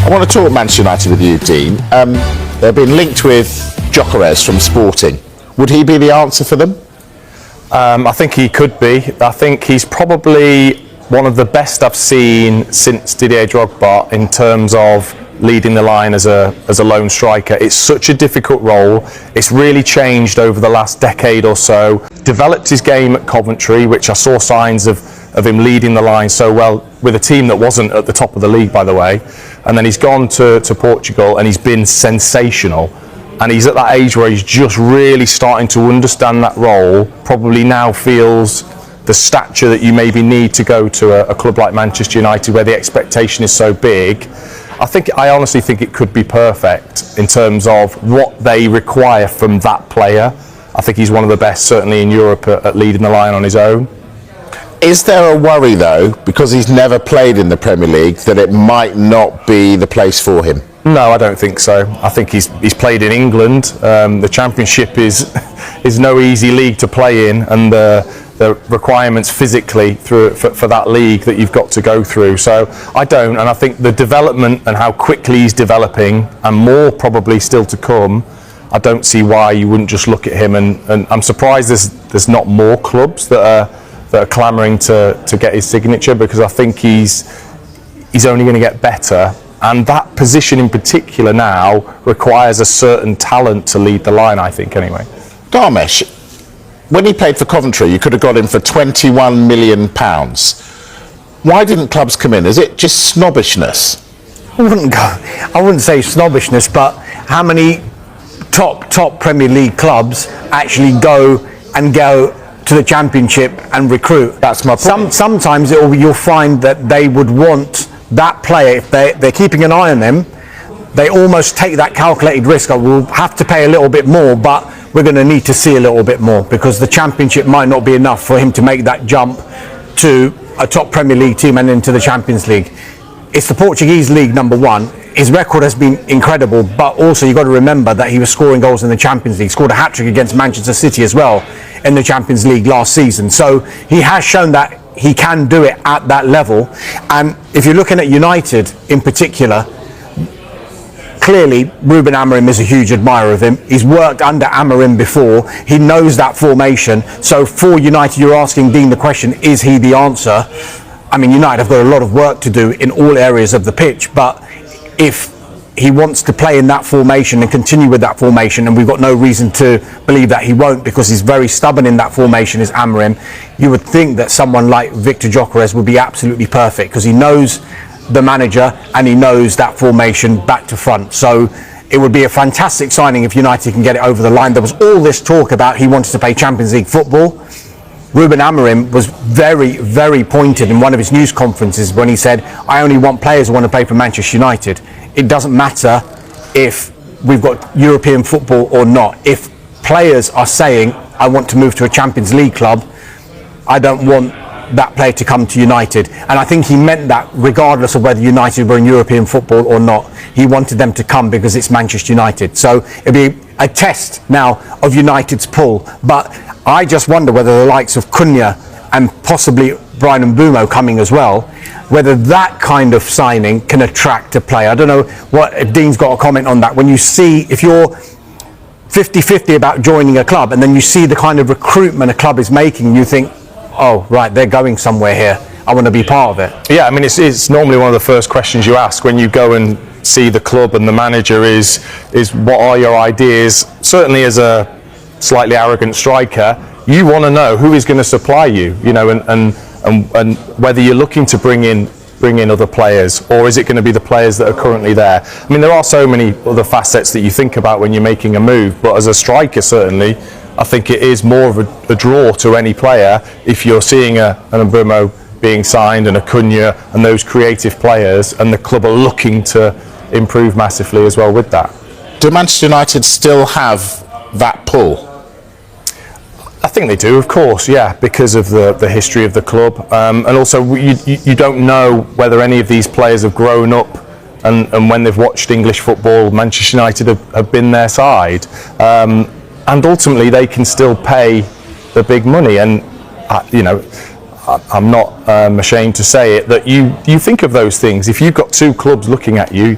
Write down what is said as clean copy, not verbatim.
I want to talk Manchester United with you, Dean. They've been linked with Gyökeres from Sporting. Would he be the answer for them? I think he could be. I think he's probably one of the best I've seen since Didier Drogba in terms of leading the line as a lone striker. It's such a difficult role. It's really changed over the last decade or so. Developed his game at Coventry, which I saw signs of him leading the line so well with a team that wasn't at the top of the league, by the way. And then he's gone to Portugal and he's been sensational. And he's at that age where he's just really starting to understand that role, probably now feels the stature that you maybe need to go to a club like Manchester United where the expectation is so big. I honestly think it could be perfect in terms of what they require from that player. I think he's one of the best, certainly in Europe, at leading the line on his own. Is there a worry, though, because he's never played in the Premier League, that it might not be the place for him? No, I don't think so. I think he's played in England. The Championship is no easy league to play in, and the requirements physically for that league that you've got to go through. So I don't, and I think the development and how quickly he's developing, and more probably still to come, I don't see why you wouldn't just look at him. And I'm surprised there's not more clubs that are clamouring to get his signature, because I think he's only going to get better. And that position in particular now requires a certain talent to lead the line, I think, anyway. Dharmesh, when he played for Coventry, you could have got him for £21 million. Why didn't clubs come in? Is it just snobbishness? I wouldn't say snobbishness, but how many top Premier League clubs actually go to the Championship and recruit? That's my point. Sometimes you'll find that they would want that player, if they're keeping an eye on them, they almost take that calculated risk. We'll have to pay a little bit more, but we're going to need to see a little bit more, because the Championship might not be enough for him to make that jump to a top Premier League team and into the Champions League. It's the Portuguese league, number one. His record has been incredible, but also you've got to remember that he was scoring goals in the Champions League, scored a hat-trick against Manchester City as well in the Champions League last season. So he has shown that he can do it at that level. And if you're looking at United in particular, clearly Ruben Amorim is a huge admirer of him. He's worked under Amorim before. He knows that formation. So for United, you're asking Dean the question, is he the answer? I mean, United have got a lot of work to do in all areas of the pitch, but if he wants to play in that formation and continue with that formation, and we've got no reason to believe that he won't, because he's very stubborn in that formation, is Amorim, you would think that someone like Viktor Gyökeres would be absolutely perfect, because he knows the manager and he knows that formation back to front. So it would be a fantastic signing if United can get it over the line. There was all this talk about he wanted to play Champions League football. Ruben Amorim was very, very pointed in one of his news conferences when he said, I only want players who want to play for Manchester United. It doesn't matter if we've got European football or not. If players are saying, I want to move to a Champions League club, I don't want that player to come to United. And I think he meant that regardless of whether United were in European football or not. He wanted them to come because it's Manchester United. So it'll be a test now of United's pull. But I just wonder whether the likes of Cunha and possibly Bryan and Mbeumo coming as well, whether that kind of signing can attract a player. I don't know if Dean's got a comment on that. When you see, if you're 50-50 about joining a club and then you see the kind of recruitment a club is making, you think, oh, right, they're going somewhere here. I want to be part of it. Yeah, I mean, it's normally one of the first questions you ask when you go and see the club and the manager is what are your ideas? Certainly as a slightly arrogant striker, you want to know who is going to supply you, you know, and whether you're looking to bring in other players, or is it going to be the players that are currently there? I mean, there are so many other facets that you think about when you're making a move, but as a striker, certainly, I think it is more of a draw to any player if you're seeing an Mbeumo being signed and a Cunha and those creative players, and the club are looking to improve massively as well with that. Do Manchester United still have that pull? I think they do, of course, yeah, because of the history of the club, and also you don't know whether any of these players have grown up and when they've watched English football, Manchester United have been their side, and ultimately they can still pay the big money. And you know, I'm not ashamed to say it, that you think of those things. If you've got two clubs looking at you,